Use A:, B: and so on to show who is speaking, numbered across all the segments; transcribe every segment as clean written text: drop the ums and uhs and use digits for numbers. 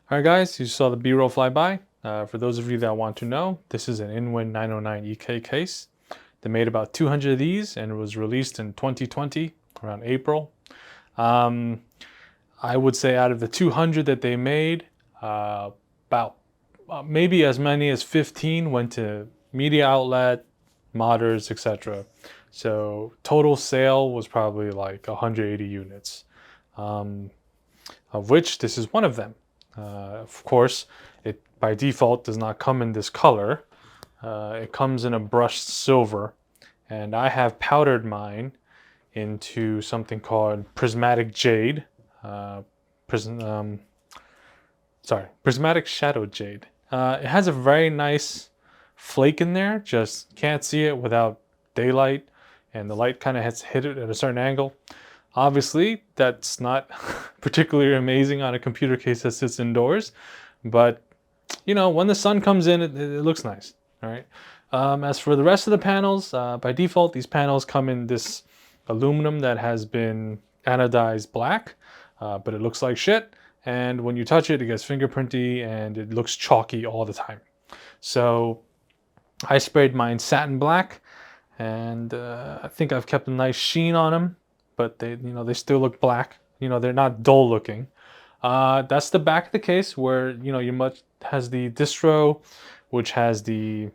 A: Alright guys, you saw the B-roll flyby. For those of you that want to know, this is an INWIN 909 EK case. They made about 200 of these and it was released in 2020, around April. I would say out of the 200 that they made, about maybe as many as 15 went to media outlet, modders, etc. So total sale was probably like 180 units, of which this is one of them. Of course, it by default does not come in this color. It comes in a brushed silver, and I have powdered mine into something called prismatic jade. Prism, prismatic shadow jade. It has a very nice flake in there, just can't see it without daylight, and the light kind of has hit it at a certain angle. Obviously, that's not particularly amazing on a computer case that sits indoors, but you know, when the sun comes in, it looks nice. All right. As for the rest of the panels, by default, these panels come in this aluminum that has been anodized black, but it looks like shit. And when you touch it, it gets fingerprinty and it looks chalky all the time. So I sprayed mine satin black, and I think I've kept a nice sheen on them, but they still look black. They're not dull looking. That's the back of the case where, has the distro, which has the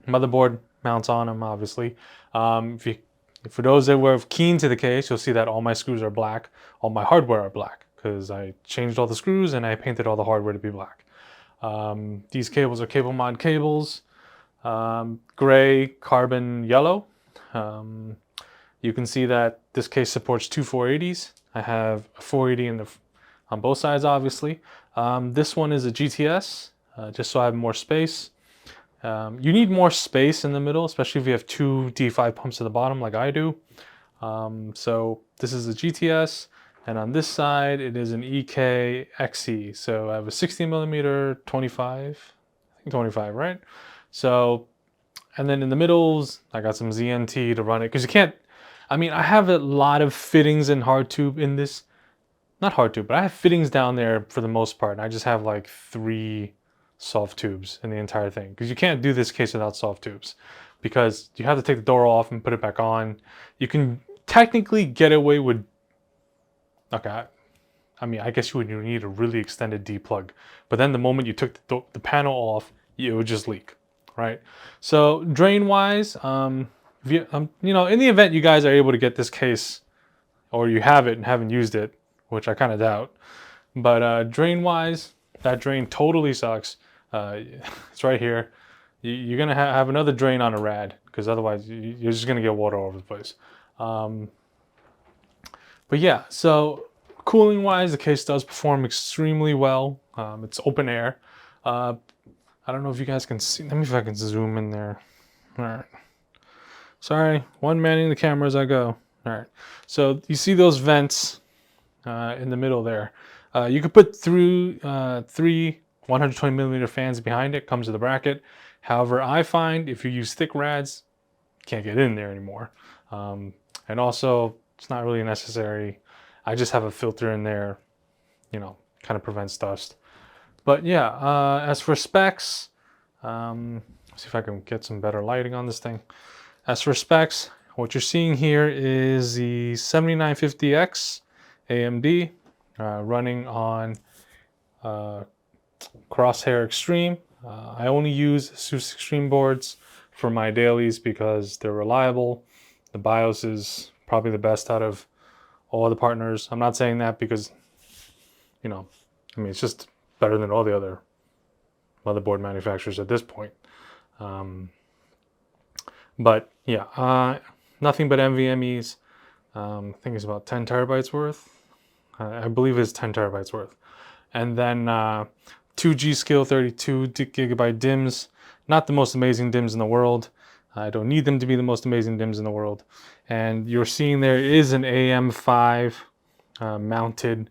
A: motherboard mounts on them, obviously. For those that were keen to the case, you'll see that all my screws are black. All my hardware are black because I changed all the screws and I painted all the hardware to be black. These cables are cable mod cables, gray, carbon yellow. You can see that this case supports two 480s. I have a 480 on both sides, obviously. This one is a GTS, just so I have more space. You need more space in the middle, especially if you have two D5 pumps at the bottom like I do. So this is a GTS, and on this side it is an EK XE. So I have a 60mm 25, I think 25, right? So, and then in the middles, I got some ZNT to run it, because you can't, I have a lot of fittings and hard tube in this. Not hard tube, but I have fittings down there for the most part. And I just have like 3 soft tubes in the entire thing, because you can't do this case without soft tubes, because you have to take the door off and put it back on. You can technically get away with, okay, I guess you would need a really extended D-plug, but then the moment you took the panel off, it would just leak, right? So drain wise, in the event you guys are able to get this case, or you have it and haven't used it, which I kind of doubt, but drain wise, that drain totally sucks. It's right here. You're gonna have another drain on a rad, because otherwise you're just gonna get water all over the place. But yeah, so cooling wise, the case does perform extremely well. It's open air. I don't know if you guys can see. Let me see if I can zoom in there. All right. Sorry, one manning the camera as I go. All right. So you see those vents in the middle there. You could put through 3 120mm fans behind it. Comes with a bracket. However, I find if you use thick rads, you can't get in there anymore. And also, it's not really necessary. I just have a filter in there, kind of prevents dust. But yeah, as for specs, see if I can get some better lighting on this thing. As for specs, what you're seeing here is the 7950X AMD running on Crosshair Extreme. I only use Asus Extreme boards for my dailies because they're reliable. The BIOS is probably the best out of all the partners. I'm not saying that because, it's just better than all the other motherboard manufacturers at this point. But yeah, nothing but NVMe's. I think it's about 10 terabytes worth. I believe it's 10 terabytes worth. And then 2 G.Skill 32 gigabyte DIMMs. Not the most amazing DIMMs in the world. I don't need them to be the most amazing DIMMs in the world. And you're seeing there is an AM5 mounted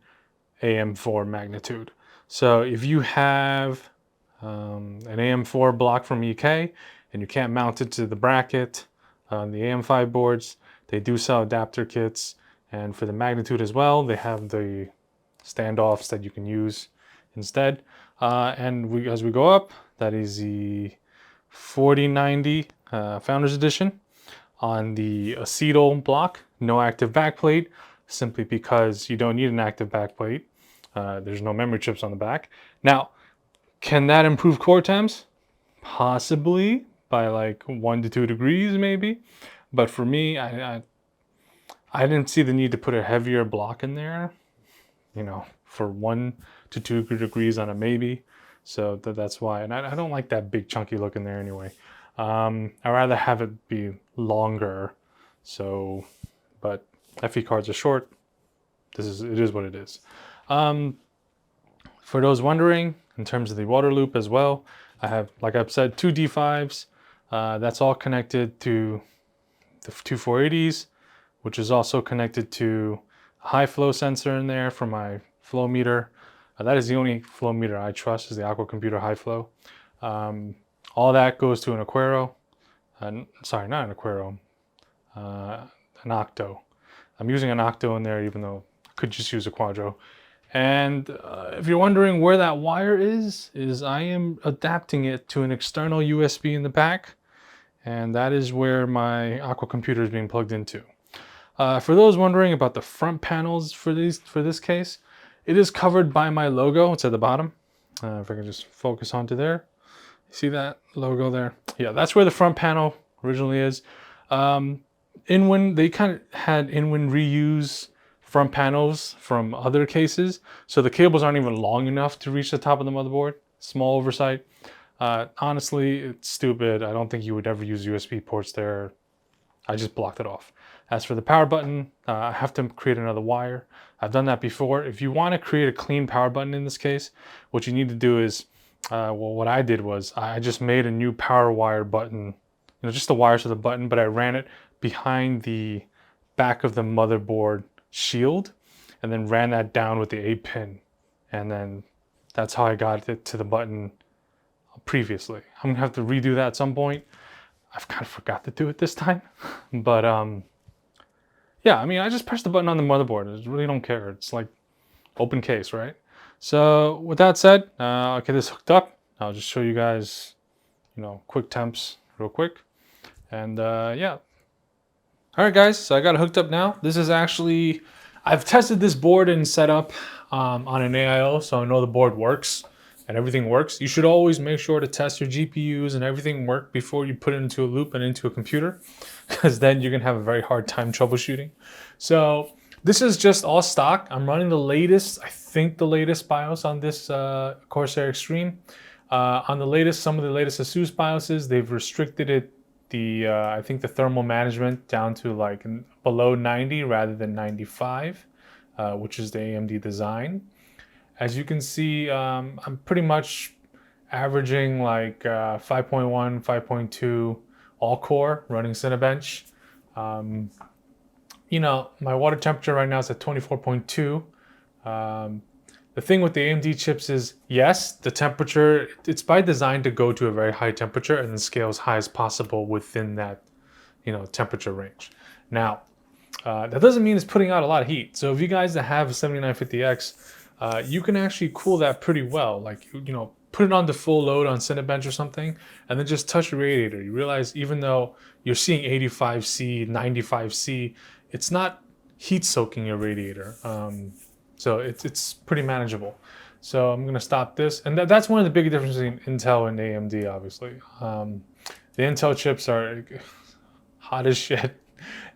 A: AM4 magnitude. So if you have an AM4 block from EK and you can't mount it to the bracket on the AM5 boards, they do sell adapter kits. And for the magnitude as well, they have the standoffs that you can use instead. And as we go up, that is the 4090 Founders Edition on the acetal block, no active backplate, simply because you don't need an active backplate. There's no memory chips on the back. Now, can that improve core temps? Possibly, by like 1 to 2 degrees maybe. But for me, I didn't see the need to put a heavier block in there, you know, for 1 to 2 degrees on a maybe. So that's why. And I don't like that big chunky look in there anyway. I'd rather have it be longer. So, but FE cards are short. It is what it is. For those wondering, in terms of the water loop as well, I have, like I've said, 2 D5s. That's all connected to the 2 480s, which is also connected to a high flow sensor in there for my flow meter. That is the only flow meter I trust, is the Aqua Computer High Flow. All that goes to an Aquero. Sorry, not an Aquero, an Octo. I'm using an Octo in there, even though I could just use a Quadro. And if you're wondering where that wire is I am adapting it to an external USB in the back, and that is where my Aqua Computer is being plugged into. For those wondering about the front panels for this case, it is covered by my logo. It's at the bottom. If I can just focus onto there. See that logo there? Yeah, that's where the front panel originally is. INWIN, they kind of had INWIN reuse front panels from other cases, so the cables aren't even long enough to reach the top of the motherboard. Small oversight. Honestly, it's stupid. I don't think you would ever use USB ports there. I just blocked it off. As for the power button, I have to create another wire. I've done that before. If you want to create a clean power button in this case, what you need to do is, well, what I did was I just made a new power wire button, just the wires to the button, but I ran it behind the back of the motherboard shield and then ran that down with the A pin. And then that's how I got it to the button previously. I'm gonna have to redo that at some point. I've kind of forgot to do it this time. But yeah, I mean, I just pressed the button on the motherboard. I really don't care. It's like open case, right? So with that said, I'll get this hooked up. I'll just show you guys, quick temps real quick. And yeah. All right, guys, so I got it hooked up now. This is actually, I've tested this board and set up on an AIO, so I know the board works and everything works. You should always make sure to test your GPUs and everything work before you put it into a loop and into a computer, because then you're gonna have a very hard time troubleshooting. So this is just all stock. I'm running the latest, I think the latest BIOS on this Corsair Extreme. On the latest, some of the latest Asus BIOSes, they've restricted it, I think the thermal management down to like below 90 rather than 95, which is the AMD design. As you can see, I'm pretty much averaging like 5.1, 5.2 all core running Cinebench. My water temperature right now is at 24.2. The thing with the AMD chips is, yes, the temperature, it's by design to go to a very high temperature and then scale as high as possible within that, temperature range. Now, that doesn't mean it's putting out a lot of heat. So if you guys that have a 7950X, you can actually cool that pretty well. Like, put it on the full load on Cinebench or something, and then just touch the radiator. You realize even though you're seeing 85C, 95C, it's not heat soaking your radiator. So it's pretty manageable. So I'm gonna stop this. And that's one of the big differences in Intel and AMD, obviously. The Intel chips are hot as shit.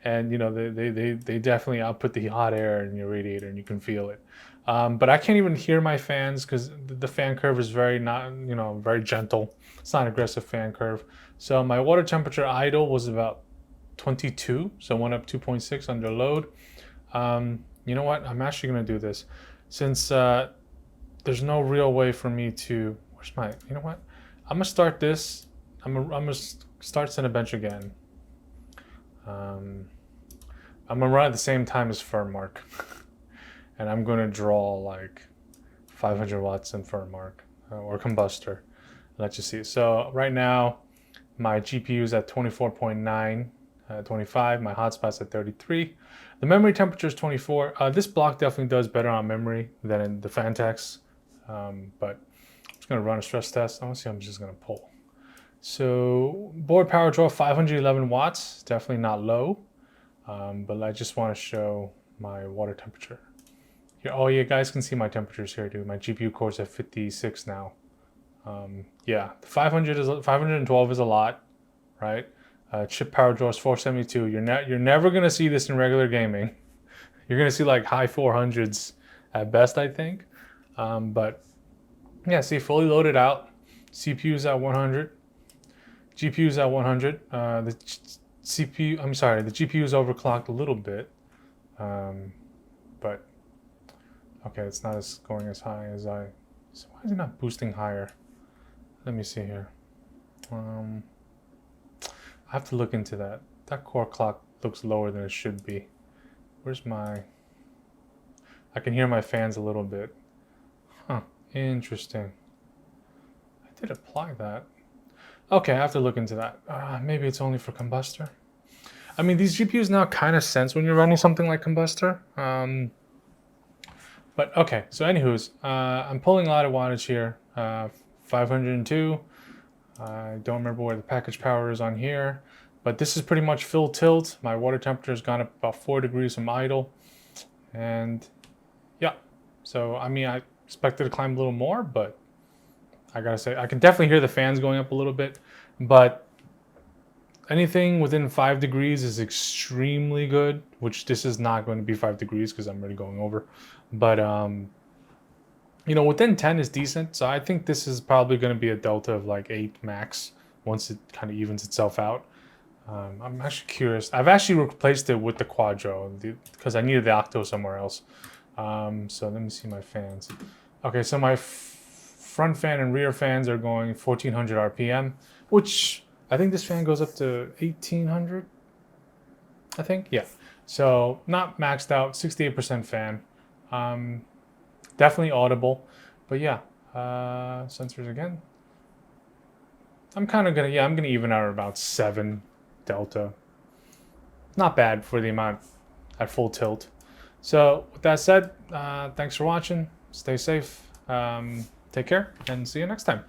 A: And they definitely output the hot air in your radiator and you can feel it. But I can't even hear my fans because the fan curve is very very gentle. It's not an aggressive fan curve. So my water temperature idle was about 22. So it went up 2.6 under load. You know what? I'm actually going to do this. Since there's no real way for me to... You know what? I'm going to start this. I'm going to start Cinebench again. I'm going to run at the same time as Fernmark. And I'm going to draw like 500 watts in Fernmark or Combustor. Let you see. So right now, my GPU is at 24.9. 25, my hotspot's at 33. The memory temperature is 24. This block definitely does better on memory than in the Fantex. But I'm just gonna run a stress test. I want to see how much it's gonna pull. So board power draw 511 watts, definitely not low, but I just want to show my water temperature. Here, oh, you guys can see my temperatures here, dude. My GPU core's at 56 now. Yeah, the 512 is a lot, right? Chip power draw is 472. You're never gonna see this in regular gaming. You're gonna see like high 400s at best, I think. But yeah, see, fully loaded out. CPU's at 100. GPU's at 100. The GPU is overclocked a little bit, but okay, it's not going as high as I. So why is it not boosting higher? Let me see here. I have to look into that. That core clock looks lower than it should be. Where's my... I can hear my fans a little bit. Huh, interesting. I did apply that. Okay, I have to look into that. Maybe it's only for Combustor. I mean, these GPUs now kind of sense when you're running something like Combustor. But okay, so anywho's, I'm pulling a lot of wattage here. 502. I don't remember where the package power is on here, but this is pretty much full tilt. My water temperature has gone up about 4 degrees from idle. And yeah, so I mean, I expected to climb a little more, but I gotta say, I can definitely hear the fans going up a little bit, but anything within 5 degrees is extremely good, which this is not going to be 5 degrees because I'm already going over. But, you know, within 10 is decent. So I think this is probably going to be a delta of like 8 max once it kind of evens itself out. I'm actually curious. I've actually replaced it with the Quadro because I needed the Octo somewhere else. So let me see my fans. Okay, so my front fan and rear fans are going 1400 RPM, which I think this fan goes up to 1800. I think, yeah. So not maxed out, 68% fan. Definitely audible, but yeah, sensors again. I'm kind of gonna, I'm gonna even out about 7 delta. Not bad for the amount at full tilt. So with that said, thanks for watching. Stay safe. Take care and see you next time.